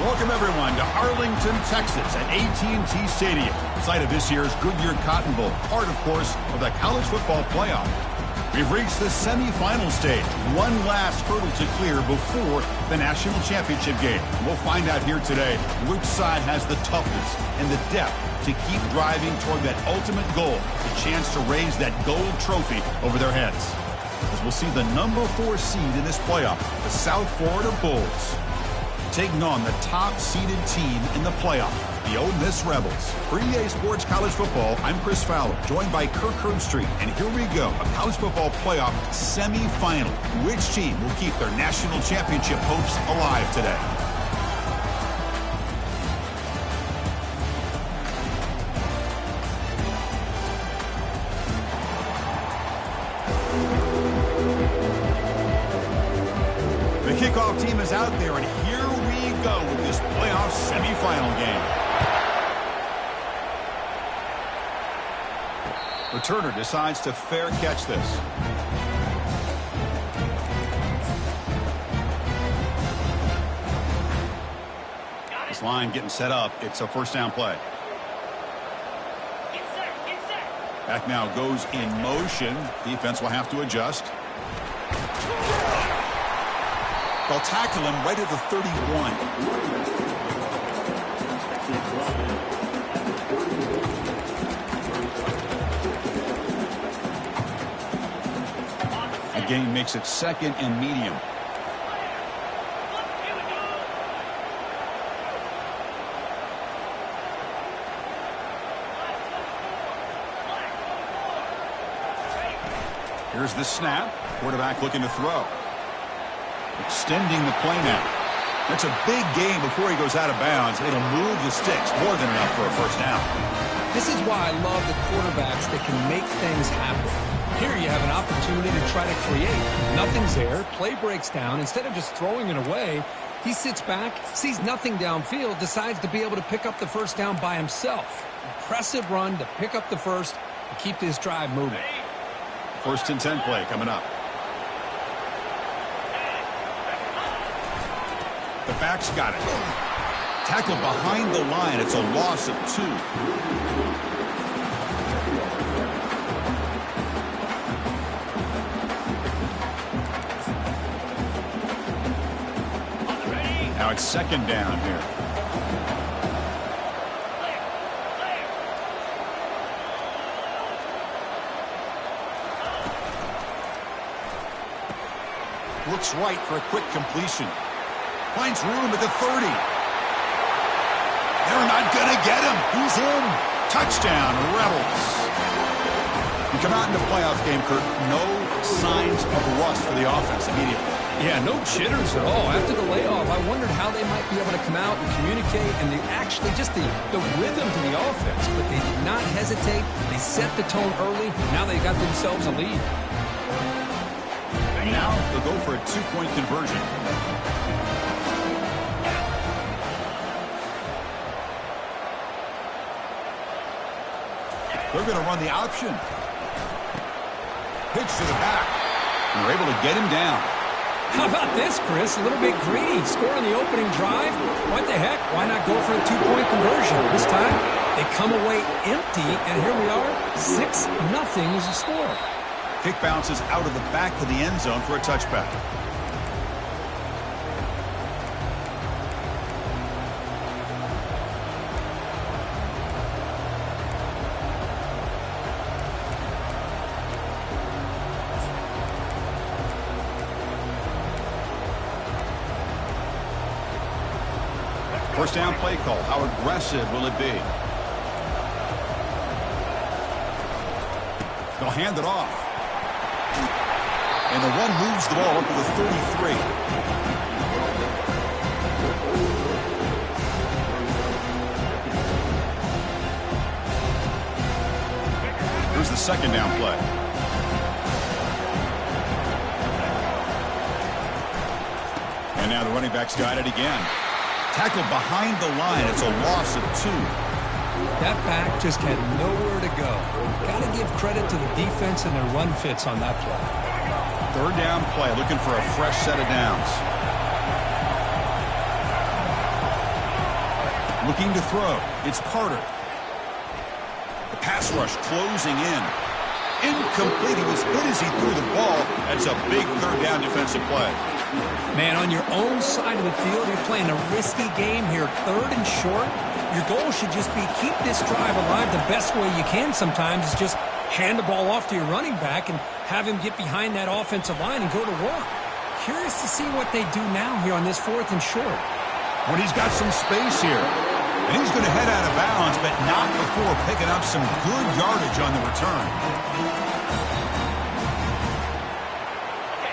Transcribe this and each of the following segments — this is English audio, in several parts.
Welcome, everyone, to Arlington, Texas at AT&T Stadium, site of this year's Goodyear Cotton Bowl, part, of course, of the college football playoff. We've reached the semifinal stage, one last hurdle to clear before the national championship game. We'll find out here today which side has the toughness and the depth to keep driving toward that ultimate goal, the chance to raise that gold trophy over their heads. As we'll see the number 4 seed in this playoff, the South Florida Bulls, taking on the top-seeded team in the playoff, the Ole Miss Rebels. For EA Sports College Football, I'm Chris Fowler, joined by Kirk Herbstreit, and here we go, a college football playoff semifinal. Which team will keep their national championship hopes alive today? The kickoff team is out there, and here we go with this playoff semifinal game. Returner decides to fair catch this. This line getting set up. It's a first down play. Back now goes in motion. Defense will have to adjust. They'll tackle him right at the 31. The game makes it second and medium. Here's the snap. Quarterback looking to throw. Extending the play now. That's a big game before he goes out of bounds. It'll move the sticks more than enough for a first down. This is why I love the quarterbacks that can make things happen. Here you have an opportunity to try to create. Nothing's there. Play breaks down. Instead of just throwing it away, he sits back, sees nothing downfield, decides to be able to pick up the first down by himself. Impressive run to pick up the first and keep this drive moving. First and 10 play coming up. The back's got it. Tackle behind the line. It's a loss of 2. Now it's second down here. Looks right for a quick completion. Finds room at the 30. They're not going to get him. He's in. Touchdown, Rebels. You come out in the playoff game, Kurt, no signs of rust for the offense immediately. Yeah, no jitters at all. After the layoff, I wondered how they might be able to come out and communicate, and they actually just the rhythm to the offense. But they did not hesitate. They set the tone early. Now they got themselves a lead. And now they'll go for a 2-point conversion. They're going to run the option. Pitch to the back. And they're able to get him down. How about this, Chris? A little bit greedy. Score on the opening drive. What the heck? Why not go for a 2-point conversion? This time, they come away empty, and here we are. 6-0 is the score. Kick bounces out of the back of the end zone for a touchback. First down play call. How aggressive will it be? They'll hand it off. And the run moves the ball up to the 33. Here's the second down play. And now the running back's got it again. Tackled behind the line. It's a loss of 2. That back just had nowhere to go. Got to give credit to the defense and their run fits on that play. Third down play, looking for a fresh set of downs. Looking to throw. It's Carter. The pass rush closing in. Incomplete. He was hit as he threw the ball. That's a big third down defensive play. Man, on your own side of the field, you're playing a risky game here. Third and short. Your goal should just be keep this drive alive the best way you can sometimes is just hand the ball off to your running back and have him get behind that offensive line and go to work. Curious to see what they do now here on this 4th and short. When he's got some space here. And he's going to head out of bounds, but not before picking up some good yardage on the return.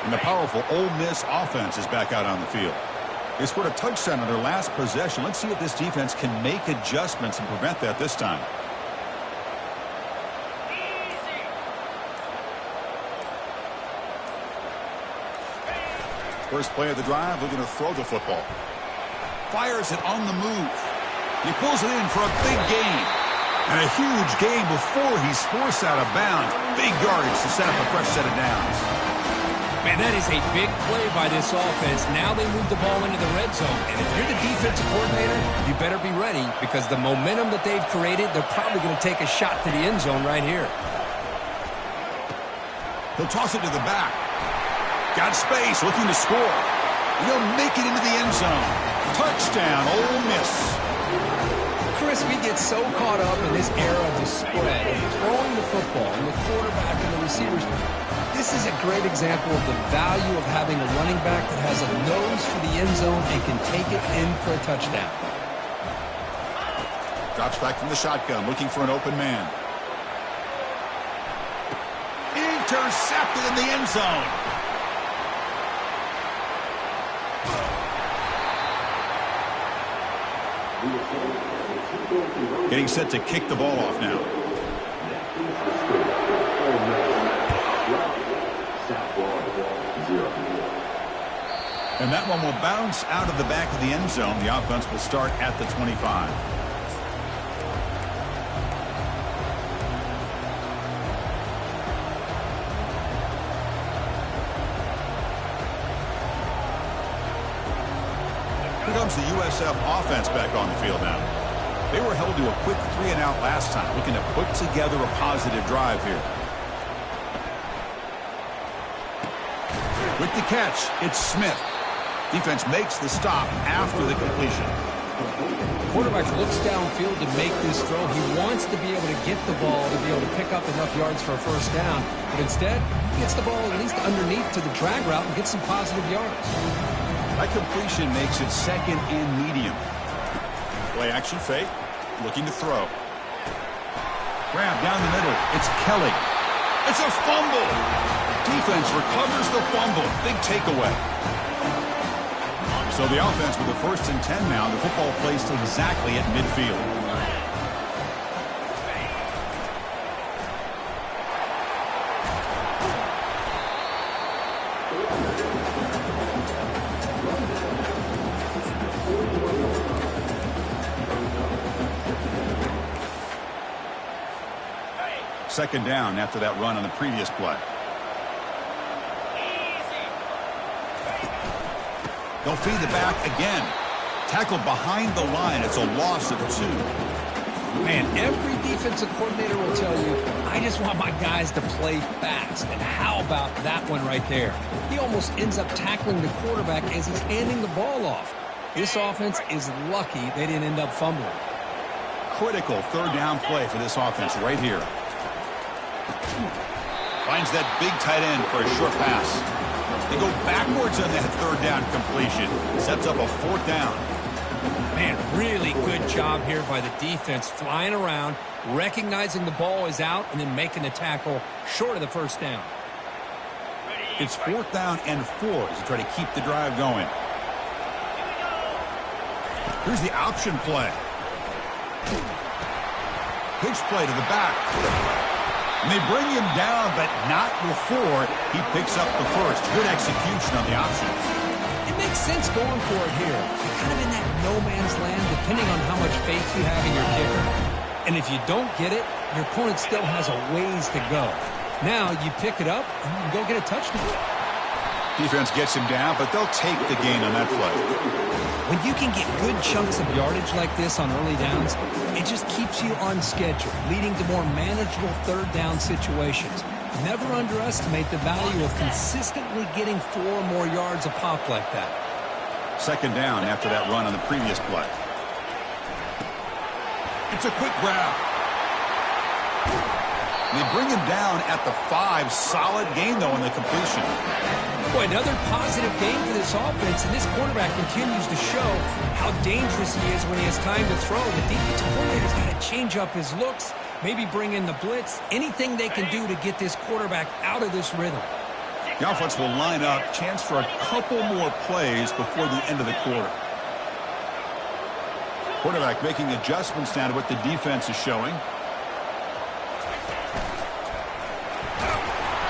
And the powerful Ole Miss offense is back out on the field. They scored a touchdown on their last possession. Let's see if this defense can make adjustments and prevent that this time. First play of the drive, looking to throw the football. Fires it on the move. He pulls it in for a big gain. And a huge gain before he's forced out of bounds. Big yardage to set up a fresh set of downs. Man, that is a big play by this offense. Now they move the ball into the red zone. And if you're the defensive coordinator, you better be ready because the momentum that they've created, they're probably going to take a shot to the end zone right here. He'll toss it to the back. Got space, looking to score. He'll make it into the end zone. Touchdown, Ole Miss. Chris, we get so caught up in this era of the spread and throwing the football and the quarterback and the receivers. This is a great example of the value of having a running back that has a nose for the end zone and can take it in for a touchdown. Drops back from the shotgun, looking for an open man. Intercepted in the end zone. Getting set to kick the ball off now. And that one will bounce out of the back of the end zone. The offense will start at the 25. Here comes the USF offense back on the field now. They were held to a quick 3-and-out last time, looking to put together a positive drive here. With the catch, it's Smith. Defense makes the stop after the completion. Quarterback looks downfield to make this throw. He wants to be able to get the ball to be able to pick up enough yards for a first down. But instead, he gets the ball at least underneath to the drag route and gets some positive yards. That completion makes it second and medium. Play action fake. Looking to throw. Grab down the middle. It's Kelly. It's a fumble. Defense recovers the fumble. Big takeaway. So the offense with the 1st and 10 now. The football placed exactly at midfield. Second down after that run on the previous play. They'll feed the back again. Tackled behind the line. It's a loss of 2. Man, every defensive coordinator will tell you, I just want my guys to play fast. And how about that one right there? He almost ends up tackling the quarterback as he's handing the ball off. This offense is lucky they didn't end up fumbling. Critical third down play for this offense right here. Finds that big tight end for a short pass. They go backwards on that third down completion. Sets up a 4th down. Man, really good job here by the defense. Flying around, recognizing the ball is out, and then making the tackle short of the first down. It's 4th down and 4 as they try to keep the drive going. Here's the option play. Pitch play to the back. And they bring him down, but not before he picks up the first. Good execution on the option. It makes sense going for it here. You're kind of in that no man's land, depending on how much faith you have in your kicker. And if you don't get it, your opponent still has a ways to go. Now you pick it up and you go get a touchdown. Defense gets him down, but they'll take the gain on that play. When you can get good chunks of yardage like this on early downs, it just keeps you on schedule, leading to more manageable third down situations. Never underestimate the value of consistently getting 4 or more yards a pop like that. Second down after that run on the previous play. It's a quick grab. They bring him down at the 5. Solid gain, though, in the completion. Boy, another positive game for this offense, and this quarterback continues to show how dangerous he is when he has time to throw. The defensive coordinator's got to change up his looks, maybe bring in the blitz, anything they can do to get this quarterback out of this rhythm. The offense will line up, chance for a couple more plays before the end of the quarter. Quarterback making adjustments now to what the defense is showing.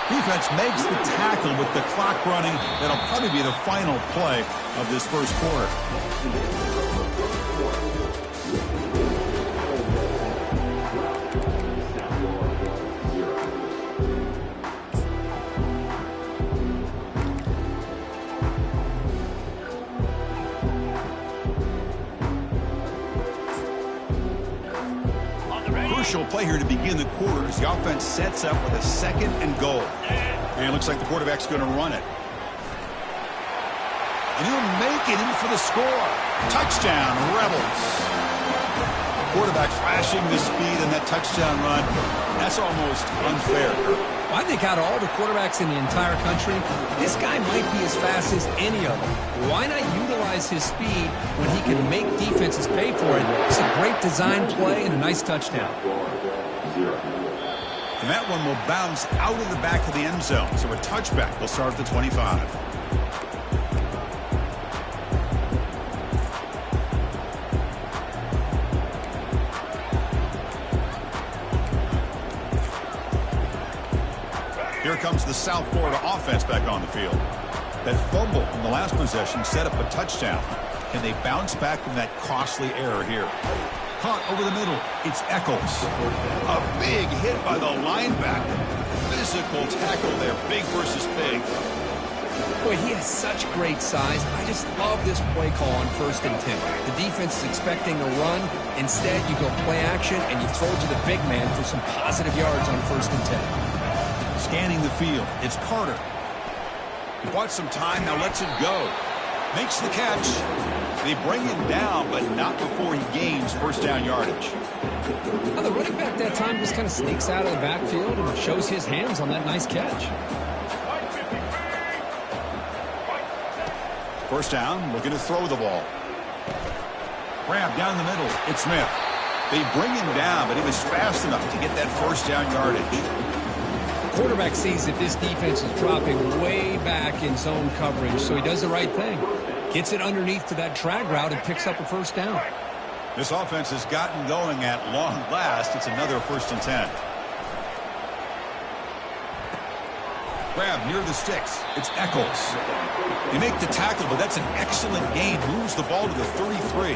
Defense makes the tackle with the clock running. That'll probably be the final play of this first quarter. Crucial play here to begin the quarter as the offense sets up with a 2nd and goal. And it looks like the quarterback's going to run it. And he'll make it in for the score. Touchdown, Rebels. Quarterback flashing the speed in that touchdown run. That's almost unfair. I think out of all the quarterbacks in the entire country, this guy might be as fast as any of them. Why not utilize his speed when he can make defenses pay for it? It's a great design play and a nice touchdown. And that one will bounce out of the back of the end zone. So a touchback will start at the 25. Here comes the South Florida offense back on the field. That fumble from the last possession set up a touchdown. Can they bounce back from that costly error here? Caught over the middle. It's Eccles. A big hit by the linebacker. Physical tackle there. Big versus big. Boy, he has such great size. I just love this play call on 1st and 10. The defense is expecting a run. Instead, you go play action and you throw to the big man for some positive yards on 1st and 10. Scanning the field. It's Carter. He bought some time. Now lets it go. Makes the catch. They bring him down, but not before he gains first down yardage. Now the running back that time just kind of sneaks out of the backfield and shows his hands on that nice catch. First down, looking to throw the ball. Grab down the middle. It's Smith. They bring him down, but he was fast enough to get that first down yardage. Quarterback sees that this defense is dropping way back in zone coverage, so he does the right thing. Gets it underneath to that drag route and picks up a first down. This offense has gotten going at long last. It's another 1st and 10. Grab near the sticks. It's Eccles. They make the tackle, but that's an excellent gain. Moves the ball to the 33.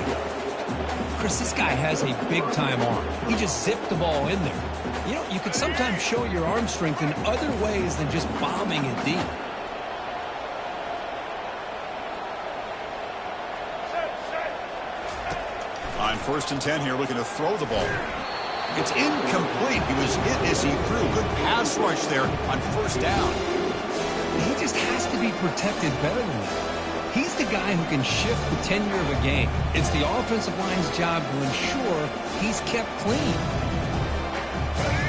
Chris, this guy has a big-time arm. He just zipped the ball in there. You know, you could sometimes show your arm strength in other ways than just bombing it deep. On 1st and 10 here, looking to throw the ball. It's incomplete. He was hit as he threw. Good pass rush there on 1st down. He just has to be protected better than that. He's the guy who can shift the tenure of a game. It's the offensive line's job to ensure he's kept clean.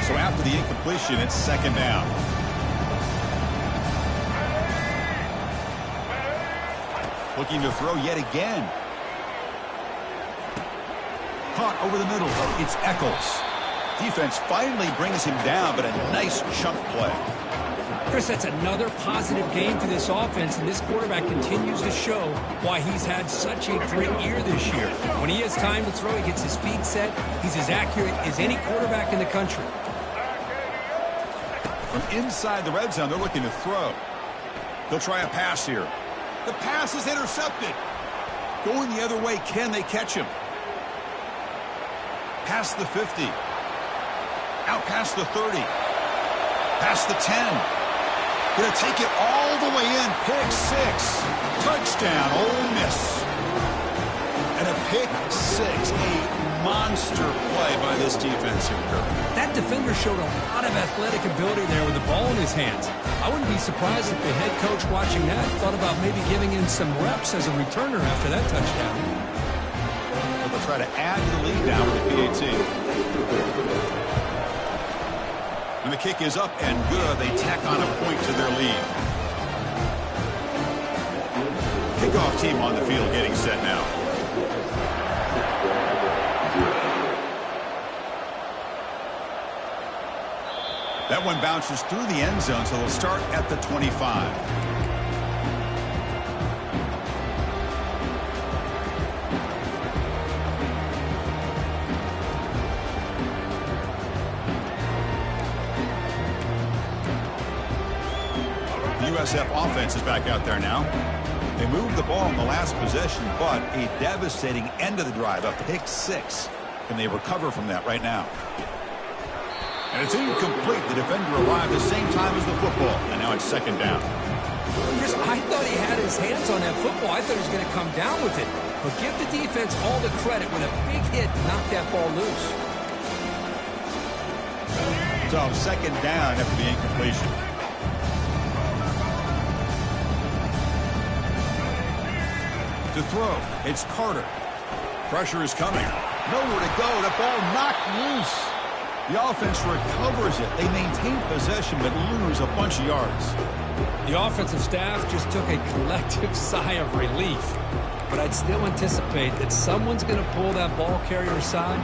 So after the incompletion, it's 2nd down. Looking to throw yet again. Caught over the middle. It's Eccles. Defense finally brings him down, but a nice chunk play. Chris, that's another positive game for this offense, and this quarterback continues to show why he's had such a great year this year. When he has time to throw, he gets his feet set. He's as accurate as any quarterback in the country. From inside the red zone, they're looking to throw. They'll try a pass here. The pass is intercepted. Going the other way, can they catch him? Past the 50. Out past the 30. Past the 10. Going to take it all the way in. Pick six. Touchdown, Ole Miss. And a pick six. A monster play by this defense here, Kirk. That defender showed a lot of athletic ability there with the ball in his hands. I wouldn't be surprised if the head coach watching that thought about maybe giving him some reps as a returner after that touchdown. They'll try to add to the lead now with the PAT. And the kick is up and good. They tack on a point to their lead. Kickoff team on the field getting set now. That one bounces through the end zone, so they'll start at the 25. The USF offense is back out there now. They moved the ball in the last possession, but a devastating end of the drive, a pick six. Can they recover from that right now? And it's incomplete. The defender arrived at the same time as the football, and now it's second down. I thought he had his hands on that football. I thought he was going to come down with it. But give the defense all the credit with a big hit to knock that ball loose. So second down after the incompletion. To throw, it's Carter. Pressure is coming. Nowhere to go. The ball knocked loose. The offense recovers it. They maintain possession but lose a bunch of yards. The offensive staff just took a collective sigh of relief. But I'd still anticipate that someone's going to pull that ball carrier aside,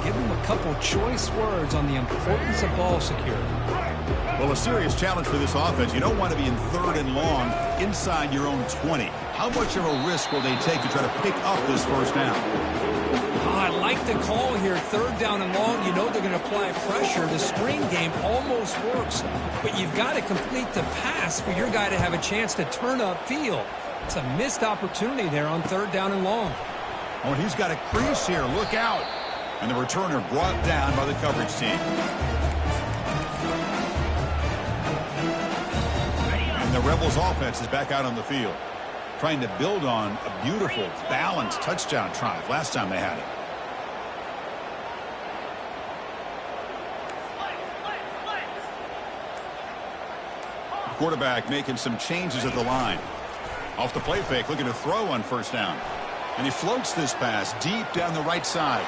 give him a couple choice words on the importance of ball security. Well, a serious challenge for this offense. You don't want to be in third and long inside your own 20. How much of a risk will they take to try to pick up this first down? I like the call here. Third down and long. You know they're going to apply pressure. The screen game almost works, but you've got to complete the pass for your guy to have a chance to turn upfield. It's a missed opportunity there on third down and long. Oh, he's got a crease here. Look out. And the returner brought down by the coverage team. And the Rebels offense is back out on the field, trying to build on a beautiful, balanced touchdown drive last time they had it. The quarterback making some changes at the line. Off the play fake, looking to throw on first down. And he floats this pass deep down the right side.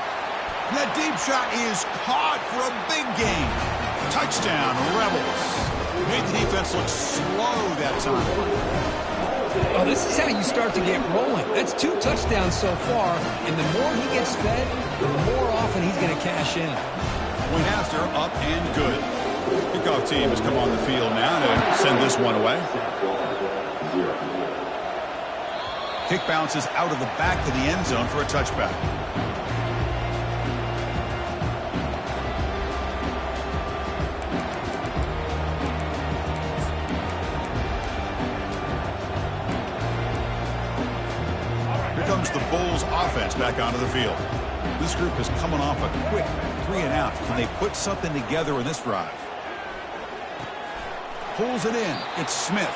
And that deep shot is caught for a big gain. Touchdown, Rebels. Made the defense look slow that time. Oh, this is how you start to get rolling. That's 2 touchdowns so far, and the more he gets fed, the more often he's going to cash in. Point after, up and good. Kickoff team has come on the field now to send this one away. Kick bounces out of the back of the end zone for a touchback. Here comes the Bulls offense back onto the field. This group is coming off a quick 3 and out. Can they put something together in this drive? Pulls it in. It's Smith.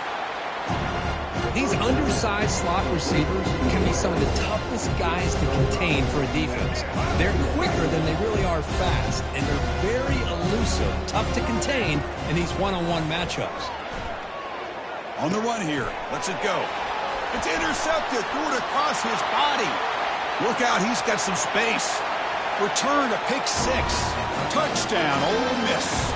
These undersized slot receivers can be some of the toughest guys to contain for a defense. They're quicker than they really are fast, and they're very elusive, tough to contain in these one-on-one matchups. On the run here. Lets it go. It's intercepted. Threw it across his body. Look out. He's got some space. Return to pick six. Touchdown, Ole Miss.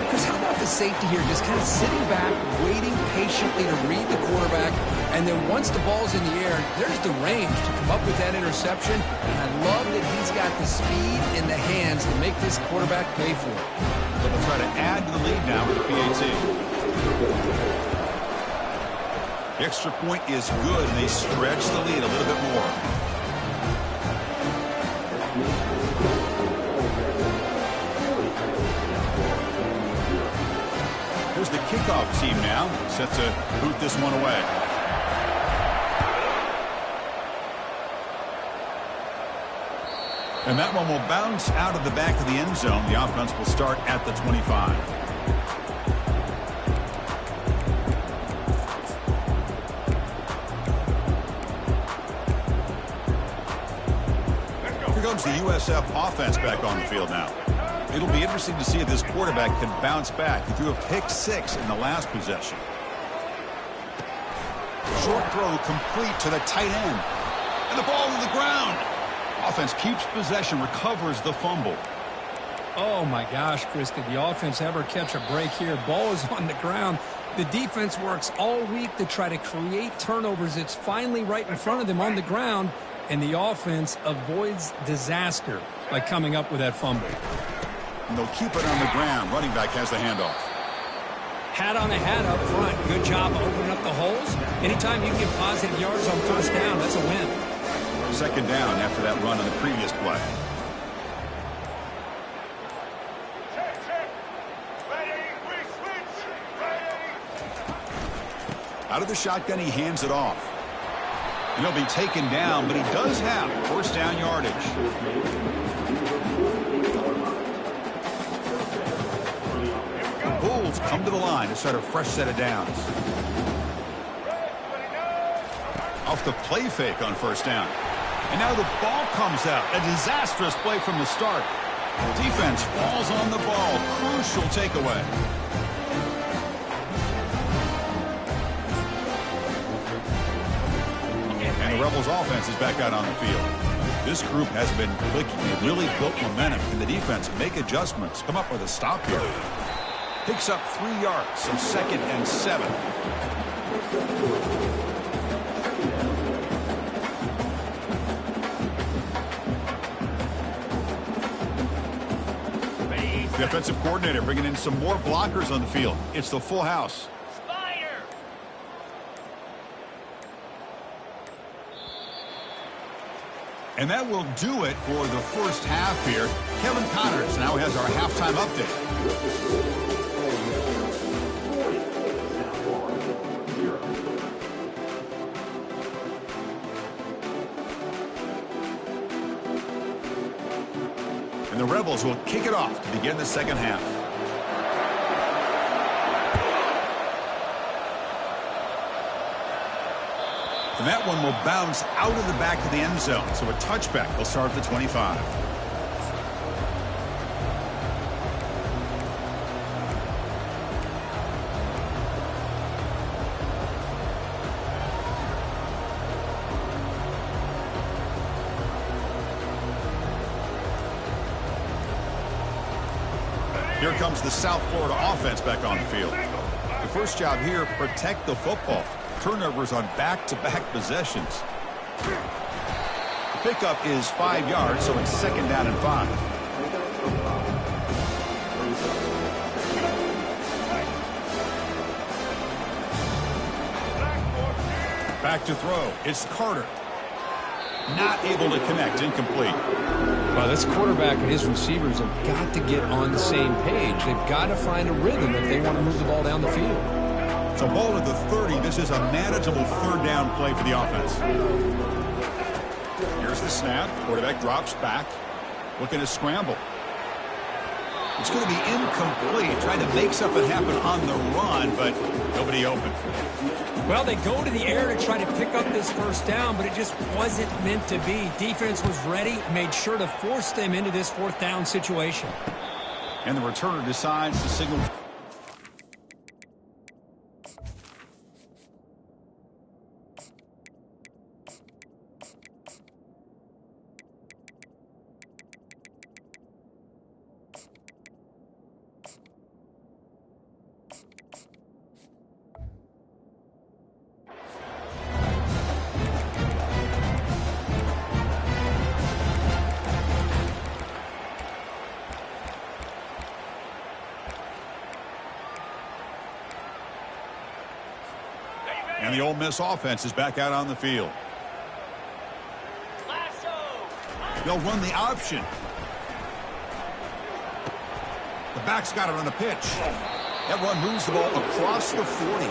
Because how about the safety here, just kind of sitting back, waiting patiently to read the quarterback, and then once the ball's in the air, there's the range to come up with that interception. And I love that he's got the speed and the hands to make this quarterback pay for it. So they'll try to add to the lead now with the PAT. The extra point is good, and they stretch the lead a little bit more. Here's the kickoff team now, set to boot this one away. And that one will bounce out of the back of the end zone. The offense will start at the 25. Here comes the USF offense back on the field now. It'll be interesting to see if this quarterback can bounce back. He threw a pick-6 in the last possession. Short throw complete to the tight end. And the ball to the ground. Offense keeps possession, recovers the fumble. Oh, my gosh, Chris, did the offense ever catch a break here? Ball is on the ground. The defense works all week to try to create turnovers. It's finally right in front of them on the ground, and the offense avoids disaster by coming up with that fumble. And they'll keep it on the ground. Running back has the handoff. Hat on a hat up front. Good job opening up the holes. Anytime you can get positive yards on first down, that's a win. Second down after that run on the previous play. Out of the shotgun, he hands it off. And he'll be taken down, but he does have first down yardage. Bulls come to the line to start a fresh set of downs. Off the play fake on first down. And now the ball comes out. A disastrous play from the start. Defense falls on the ball. Crucial takeaway. And the Rebels offense is back out on the field. This group has been clicking. They really built momentum. Can the defense make adjustments? Come up with a stop here. Picks up 3 yards, so 2nd and 7. The offensive coordinator bringing in some more blockers on the field. It's the full house. And that will do it for the first half here. Kevin Connors now has our halftime update. And the Rebels will kick it off to begin the second half. And that one will bounce out of the back of the end zone. So a touchback will start at the 25. Here comes the South Florida offense back on the field. The first job here, protect the football. Turnovers on back-to-back possessions. The pickup is 5 yards, so it's 2nd down and 5. Back to throw. It's Carter. Not able to connect. Incomplete. Well, this quarterback and his receivers have got to get on the same page. They've got to find a rhythm if they want to move the ball down the field. So ball at the 30. This is a manageable 3rd down play for the offense. Here's the snap. Quarterback drops back. Looking to scramble. It's going to be incomplete. Trying to make something happen on the run, but nobody open. Well, they go to the air to try to pick up this first down, but it just wasn't meant to be. Defense was ready, made sure to force them into this 4th down situation. And the returner decides to signal. And the Ole Miss offense is back out on the field. They'll run the option. The back's got it on the pitch. That run moves the ball across the 40.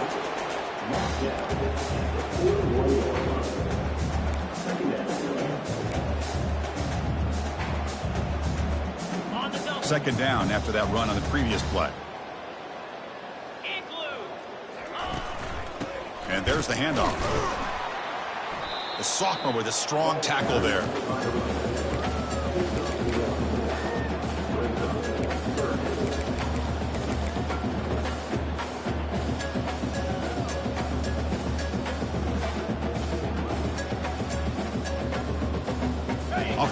Second down after that run on the previous play. And there's the handoff. The sophomore with a strong tackle there.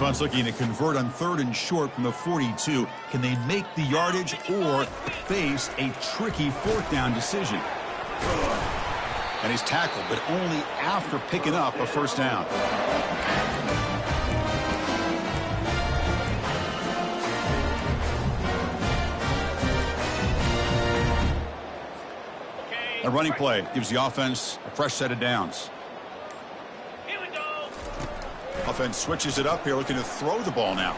Browns looking to convert on 3rd and short from the 42. Can they make the yardage or face a tricky 4th down decision? And he's tackled, but only after picking up a 1st down. A running play gives the offense a fresh set of downs. Offense switches it up here, looking to throw the ball now.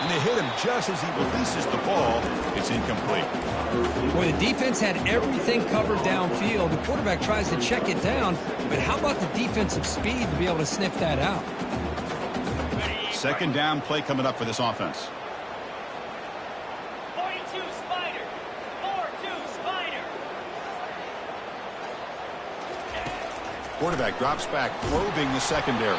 And they hit him just as he releases the ball. It's incomplete. Boy, the defense had everything covered downfield. The quarterback tries to check it down, but how about the defensive speed to be able to sniff that out? 2nd down play coming up for this offense. 42 Spider. 4-2 Spider. Quarterback drops back, probing the secondary.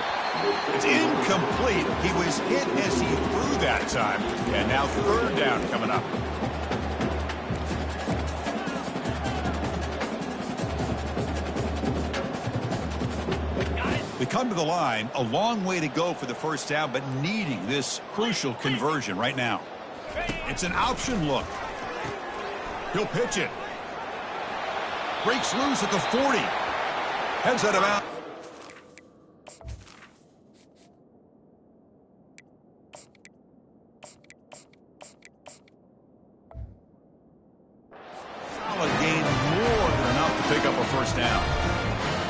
It's incomplete. He was hit as he threw that time. And now 3rd down coming up. They come to the line, a long way to go for the 1st down, but needing this crucial conversion right now. It's an option look. He'll pitch it. Breaks loose at the 40. Heads out of bounds. Solid gain, more than enough to pick up a 1st down.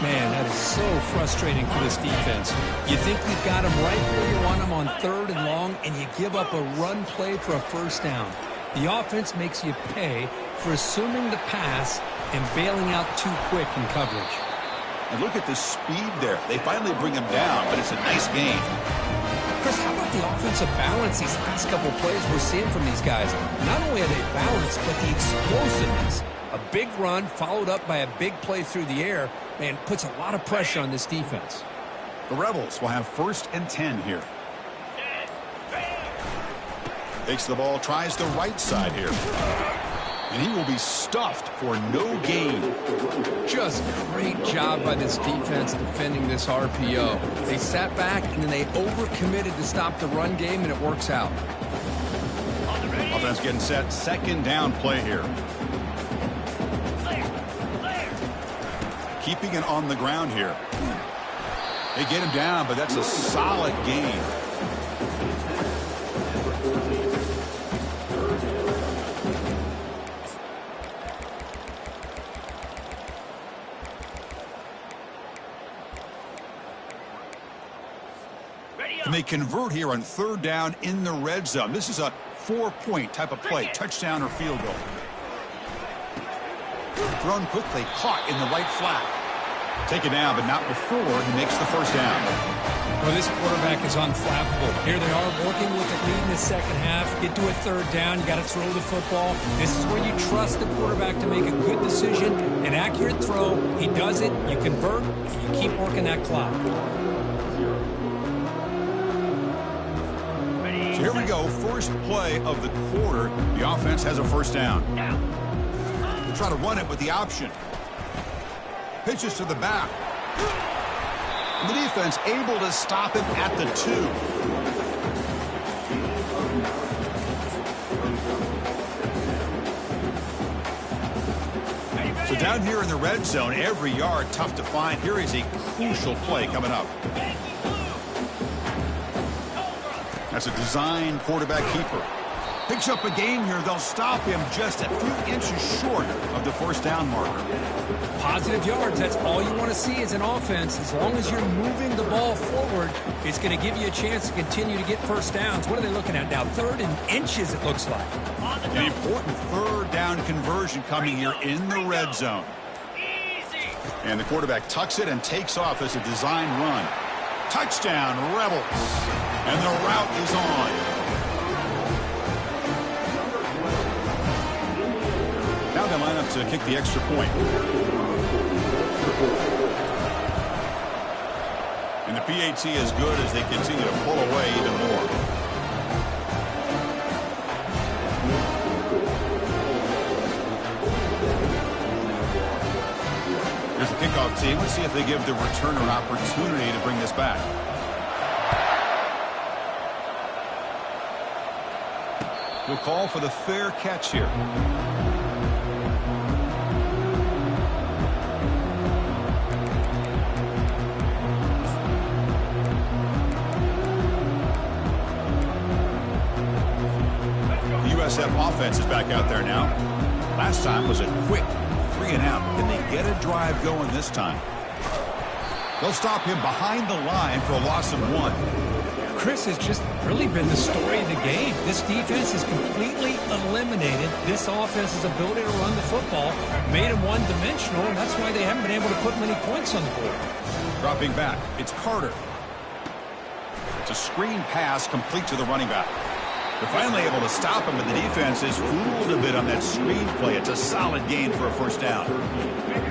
Man, that is so frustrating for this defense. You think you've got them right where you want them on 3rd and long, and you give up a run play for a 1st down. The offense makes you pay for assuming the pass and bailing out too quick in coverage. And look at the speed there. They finally bring him down, but it's a nice gain. Chris, how about the offensive balance these last couple plays we're seeing from these guys? Not only are they balanced, but the explosiveness. A big run followed up by a big play through the air, man, puts a lot of pressure on this defense. The Rebels will have 1st and 10 here. Takes the ball, tries the right side here. And he will be stuffed for no gain. Just great job by this defense defending this RPO. They sat back, and then they overcommitted to stop the run game, and it works out. Offense getting set. 2nd down play here. Keeping it on the ground here. They get him down, but that's a solid gain. And they convert here on 3rd down in the red zone. This is a 4-point type of play, touchdown or field goal. Thrown quickly, caught in the right flat. Take it down, but not before he makes the 1st down. Well, this quarterback is unflappable. Here they are working with the lead in the 2nd half. Get to a 3rd down, you got to throw the football. This is where you trust the quarterback to make a good decision, an accurate throw. He does it, you convert, and you keep working that clock. So here we go, 1st play of the quarter. The offense has a 1st down. They'll try to run it with the option. Pitches to the back. And the defense able to stop him at the 2. So down here in the red zone, every yard tough to find. Here is a crucial play coming up. That's a design quarterback keeper. Picks up a gain here. They'll stop him just a few inches short of the 1st down marker. Positive yards, that's all you want to see as an offense. As long as you're moving the ball forward, it's going to give you a chance to continue to get 1st downs. What are they looking at now? 3rd and inches, it looks like. An important 3rd down conversion coming here in the red zone. And the quarterback tucks it and takes off as a design run. Touchdown, Rebels. And the route is on. Now they line up to kick the extra point. And the PAT is good as they continue to pull away even more. Here's the kickoff team. Let's see if they give the returner an opportunity to bring this back. We'll call for the fair catch here. The USF offense is back out there now. Last time was a quick 3-and-out. Can they get a drive going this time? They'll stop him behind the line for a loss of 1. Chris has just really been the story of the game. This defense has completely eliminated this offense's ability to run the football, made them one-dimensional, and that's why they haven't been able to put many points on the board. Dropping back, it's Carter. It's a screen pass complete to the running back. They're finally able to stop him, but the defense is fooled a bit on that screen play. It's a solid gain for a first down.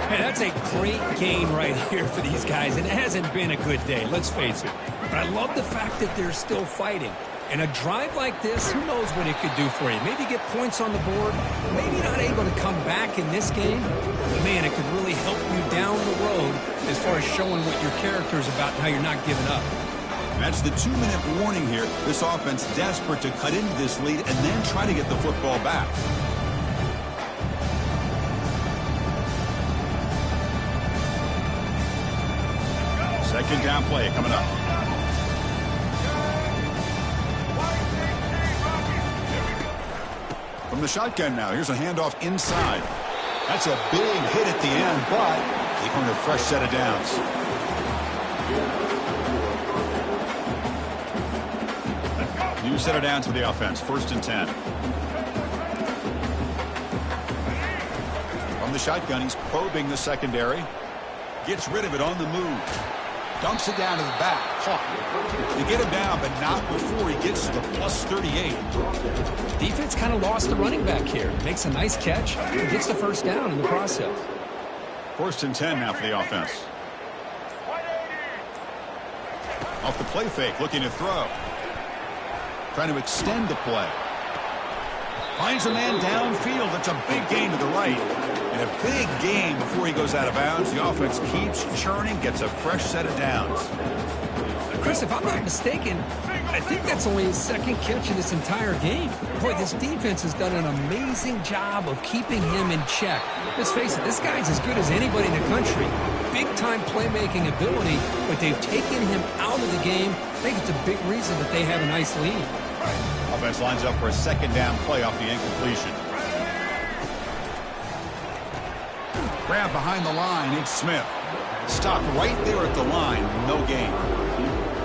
Hey, that's a great gain right here for these guys. It hasn't been a good day, let's face it. But I love the fact that they're still fighting. And a drive like this, who knows what it could do for you. Maybe get points on the board, maybe not able to come back in this game. But man, it could really help you down the road as far as showing what your character is about and how you're not giving up. That's the 2-minute warning here. This offense desperate to cut into this lead and then try to get the football back. Second down play coming up. From the shotgun now, here's a handoff inside. That's a big hit at the end, but they earn a fresh set of downs. New set of downs for the offense. 1st and 10. From the shotgun, he's probing the secondary. Gets rid of it on the move. Dumps it down to the back. Caught. They get him down, but not before he gets to the plus 38. Defense kind of lost the running back here. Makes a nice catch and gets the first down in the process. 1st and 10 now for the offense. Off the play fake, looking to throw. Trying to extend the play. Finds a man downfield. That's a big gain to the right. And a big gain before he goes out of bounds. The offense keeps churning, gets a fresh set of downs. Chris, if I'm not mistaken, I think that's only his 2nd catch of this entire game. Boy, this defense has done an amazing job of keeping him in check. Let's face it, this guy's as good as anybody in the country. Big-time playmaking ability, but they've taken him out of the game. I think it's a big reason that they have a nice lead. Offense lines up for a 2nd down play off the incompletion. Grab behind the line, it's Smith. Stopped right there at the line, no gain.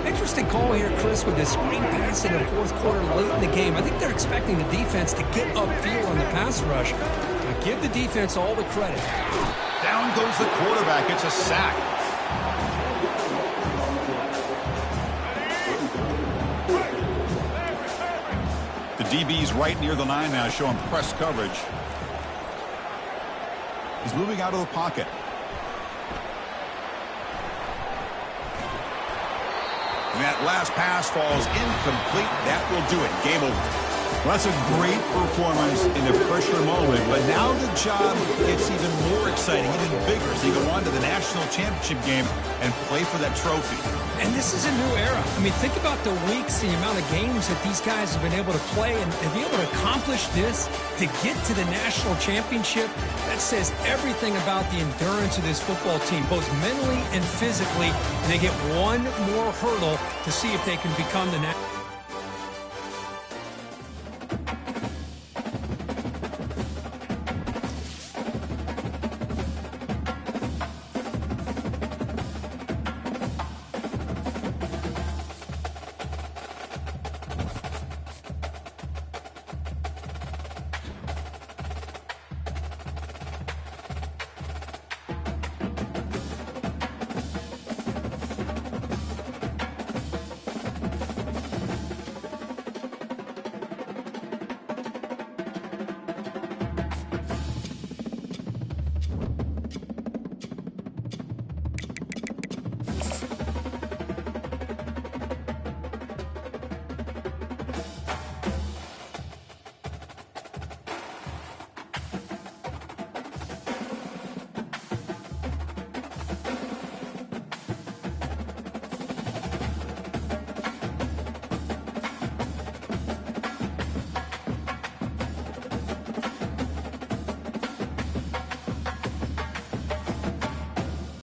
Interesting call here, Chris, with this screen pass in the 4th quarter late in the game. I think they're expecting the defense to get upfield on the pass rush. Now give the defense all the credit. Down goes the quarterback. It's a sack. The DB's right near the line now, showing press coverage. He's moving out of the pocket. And that last pass falls incomplete. That will do it. Game over. Well, that's a great performance in a pressure moment, but now the job gets even more exciting, even bigger, as they go on to the national championship game and play for that trophy. And this is a new era. I mean, think about the weeks, the amount of games that these guys have been able to play, and to be able to accomplish this, to get to the national championship, that says everything about the endurance of this football team, both mentally and physically, and they get one more hurdle to see if they can become the national